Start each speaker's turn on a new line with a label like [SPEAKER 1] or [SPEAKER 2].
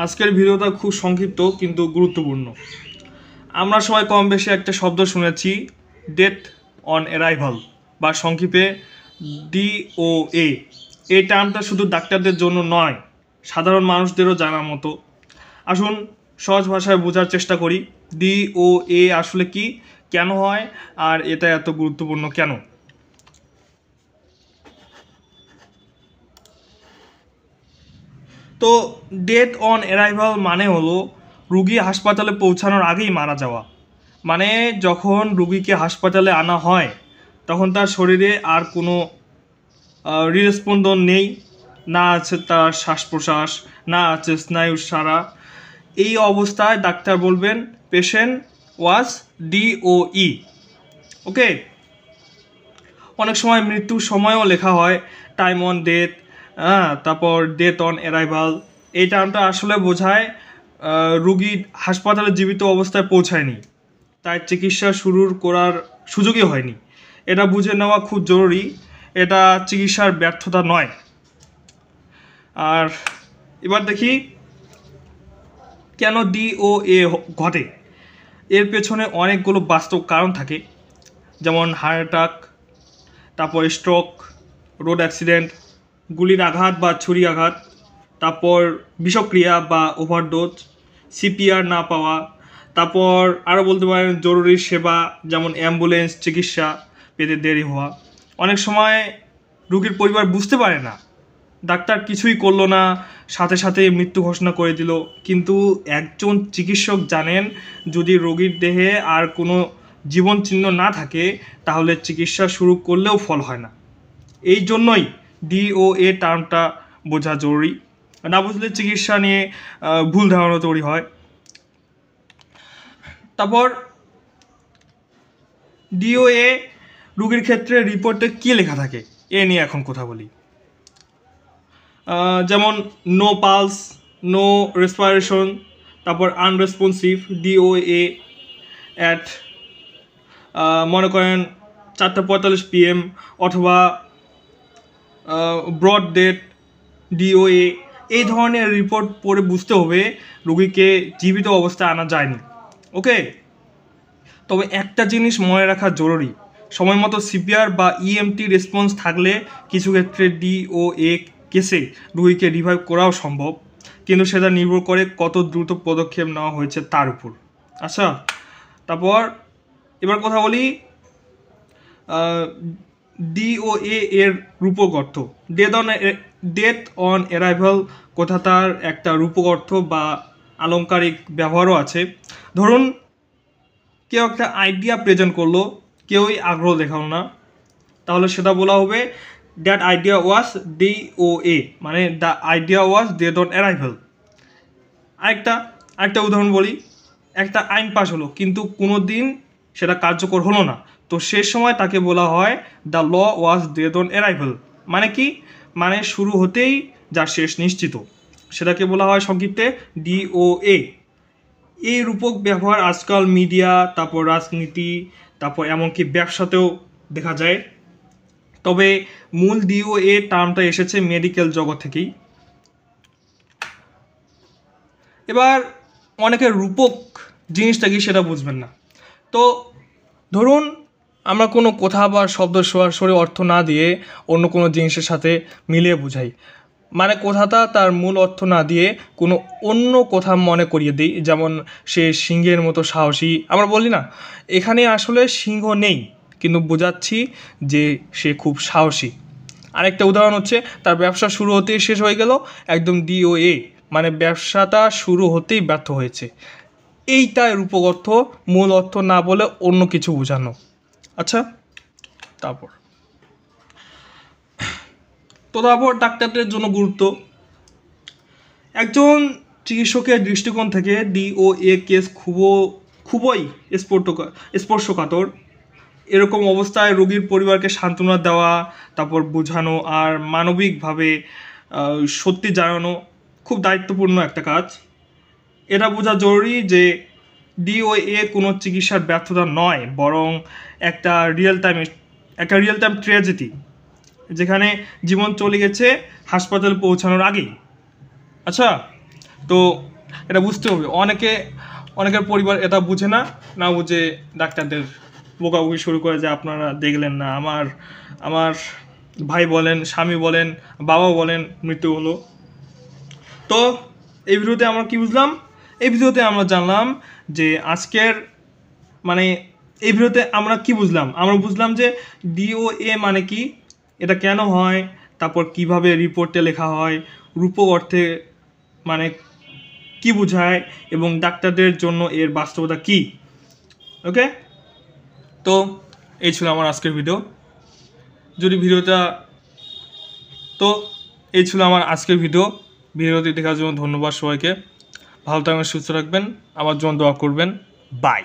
[SPEAKER 1] আজকের ভিডিওটা খুব সংক্ষিপ্ত কিন্তু গুরুত্বপূর্ণ। আমরা সবাই কম বেশি একটা শব্দ শুনেছি, ডেথ অন অ্যারাইভাল বা সংক্ষেপে DOA। এই টার্মটা শুধু ডাক্তারদের জন্য নয়, সাধারণ মানুষদেরও জানার মতো। আসুন সহজ ভাষায় বোঝার চেষ্টা করি DOA আসলে কি, কেন হয়, আর এটা এত গুরুত্বপূর্ণ কেন। তো ডেথ অন অ্যারাইভাল মানে হলো রুগী হাসপাতালে পৌঁছানোর আগেই মারা যাওয়া। মানে যখন রুগীকে হাসপাতালে আনা হয় তখন তার শরীরে আর কোনো হৃদস্পন্দন নেই, না আছে তার শ্বাস প্রশ্বাস, না আছে স্নায়ুর সারা। এই অবস্থায় ডাক্তার বলবেন পেশেন্ট ওয়াজ DOE। ওকে, অনেক সময় মৃত্যুর সময়ও লেখা হয় টাইম অন ডেথ, তারপর ডেথ অন অ্যারাইভাল। এই টার্মটা আসলে বোঝায় রুগী হাসপাতালে জীবিত অবস্থায় পৌঁছায়নি, তাই চিকিৎসা শুরুর করার সুযোগই হয়নি। এটা বুঝে নেওয়া খুব জরুরি, এটা চিকিৎসার ব্যর্থতা নয়। আর এবার দেখি কেন DOA ঘটে। এর পেছনে অনেকগুলো বাস্তব কারণ থাকে, যেমন হার্ট অ্যাটাক, তারপর স্ট্রোক, রোড অ্যাক্সিডেন্ট, গুলির আঘাত বা ছুরি আঘাত, তারপর বিষক্রিয়া বা ওভারডোজ, CPR না পাওয়া, তারপর আরও বলতে পারেন জরুরি সেবা যেমন অ্যাম্বুলেন্স চিকিৎসা পেতে দেরি হওয়া। অনেক সময় রোগীর পরিবার বুঝতে পারে না, ডাক্তার কিছুই করলো না, সাথে সাথে মৃত্যু ঘোষণা করে দিল। কিন্তু একজন চিকিৎসক জানেন যদি রোগীর দেহে আর কোনো জীবন চিহ্ন না থাকে তাহলে চিকিৎসা শুরু করলেও ফল হয় না। এই জন্যই DOA টার্মটা বোঝা জরুরি, না বুঝলে চিকিৎসা নিয়ে ভুল ধারণা তৈরি হয়। তারপর DOA রোগীর ক্ষেত্রে রিপোর্টে কী লেখা থাকে এ নিয়ে এখন কথা বলি। যেমন নো পালস, নো রেসপিরেশন, তারপর আনরেসপন্সিভ DOA অ্যাট মনে করেন 4:45 PM, অথবা ব্রড ডেথ DOA। এই ধরনের রিপোর্ট পড়ে বুঝতে হবে রোগীকে জীবিত অবস্থায় আনা যায়নি। ওকে, তবে একটা জিনিস মনে রাখা জরুরি, সময় মতো CPR বা EMT রেসপন্স থাকলে কিছু ক্ষেত্রে DOA কেসে রোগীকে রিভাইভ করাও সম্ভব, কিন্তু সেটা নির্ভর করে কত দ্রুত পদক্ষেপ নেওয়া হয়েছে তার উপর। আচ্ছা, তারপর এবার কথা বলি DOA এর রূপক অর্থ। ডেথ অন অ্যারাইভাল কথাটার একটা রূপক অর্থ বা আলংকারিক ব্যবহারও আছে। ধরুন কেউ একটা আইডিয়া প্রেজেন্ট করলো, কেউই আগ্রহ দেখালো না, তাহলে সেটা বলা হবে দ্যাট আইডিয়া ওয়াজ DOA, মানে the idea was death on arrival. আরেকটা উদাহরণ বলি, একটা আইন পাস হলো কিন্তু কোনো দিন সেটা কার্যকর হলো না, তো সে সময় তাকে বলা হয় the law was death on arrival. মানে কি, মানে শুরু হতেই যার শেষ নিশ্চিত, সেটাকে বলা হয় সংক্ষিপ্তে DOA। এই রূপক ব্যবহার আজকাল মিডিয়া, তারপর রাজনীতি, তারপর এমনকি ব্যবসাতেও দেখা যায়। তবে মূল DOA টার্মটা এসেছে মেডিকেল জগৎ থেকেই। এবার অনেকের রূপক জিনিসটা কি সেটা বুঝবেন না। তো ধরুন আমরা কোনো কথা বা শব্দ সরাসরি অর্থ না দিয়ে অন্য কোনো জিনিসের সাথে মিলিয়ে বুঝাই, মানে কথাটা তার মূল অর্থ না দিয়ে কোনো অন্য কথা মনে করিয়ে দিই, যেমন সে সিংহের মতো সাহসী। আমরা বলি না এখানে আসলে সিংহ নেই, কিন্তু বোঝাচ্ছি যে সে খুব সাহসী। আরেকটা উদাহরণ হচ্ছে তার ব্যবসা শুরু হতেই শেষ হয়ে গেল, একদম DOA, মানে ব্যবসাটা শুরু হতেই ব্যর্থ হয়েছে। এইটাই রূপক অর্থ, মূল অর্থ না বলে অন্য কিছু বোঝানো। আচ্ছা, তারপর ডাক্তারদের জন্য গুরুত্ব। একজন চিকিৎসকের দৃষ্টিকোণ থেকে DOA কেস খুবই স্পর্শকাতর। এরকম অবস্থায় রোগীর পরিবারকে সান্ত্বনা দেওয়া, তারপর বোঝানো আর মানবিকভাবে সত্যি জানানো খুব দায়িত্বপূর্ণ একটা কাজ। এটা বোঝা জরুরি যে DOA কোনো চিকিৎসার ব্যর্থতা নয়, বরং একটা রিয়েল টাইম ট্র্যাজেডি, যেখানে জীবন চলে গেছে হাসপাতালে পৌঁছানোর আগেই। আচ্ছা, তো এটা বুঝতে হবে। অনেকের পরিবার এটা বুঝে না বুঝে ডাক্তারদের বকাবকি শুরু করে যে আপনারা দেখলেন না, আমার ভাই বলেন, স্বামী বলেন, বাবা বলেন মৃত্যু হলো। তো এই ভিডিওতে আমরা কি বুঝলাম? এই ভিডিওতে আমরা জানলাম যে এই ভিডিওতে আমরা কি বুঝলাম? আমরা বুঝলাম যে DOA মানে কি, এটা কেন হয়, তারপর কিভাবে রিপোর্টে লেখা হয়, রূপক অর্থে মানে কি বোঝায়, এবং ডাক্তারদের জন্য এর বাস্তবতা কি। ওকে, তো এই ছিল আমার আজকের ভিডিও। এই ছিল আমার আজকের ভিডিওটি দেখার জন্য ধন্যবাদ সবাইকে। ভালো থাকবেন, সুস্থ রাখবেন, আমার জন্য দোয়া করবেন। বাই।